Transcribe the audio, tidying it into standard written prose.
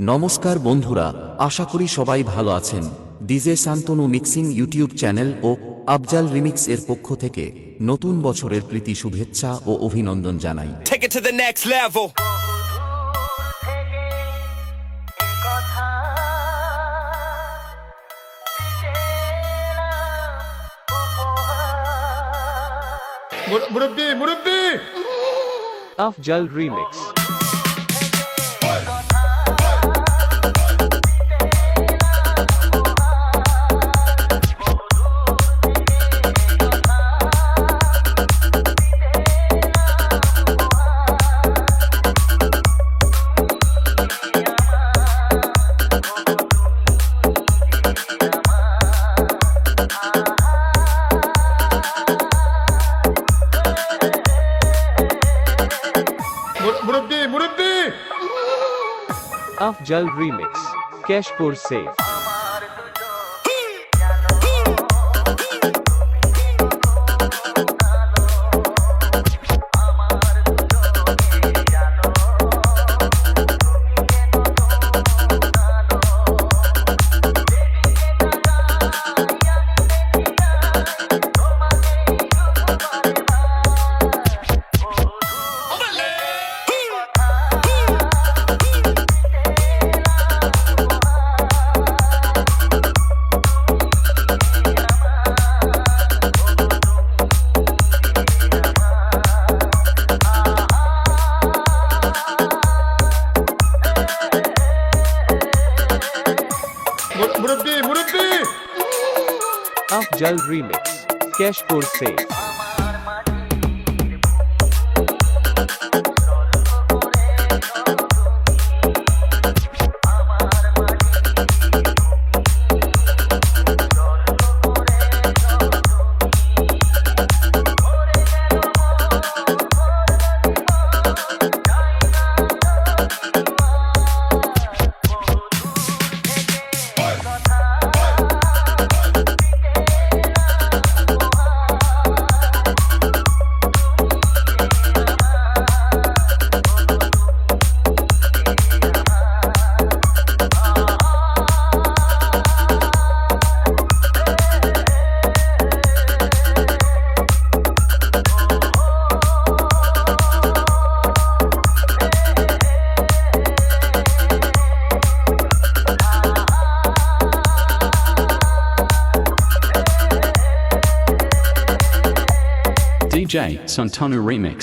নমস্কার বন্ধুরা, আশা করি সবাই ভালো আছেন। DJ Shantanu mixing YouTube channel ও আফজাল রিমিক্স এর পক্ষ থেকে নতুন বছরের প্রীতি শুভেচ্ছা ও অভিনন্দন জানাই। Take it to the next level. মুরব্বি Afjal Remix. মুরব্বি Afjal Remix. Kashpur Safe. মুরব্বি Afjal Remix. Kashpur Safe. DJ Santanu Remix.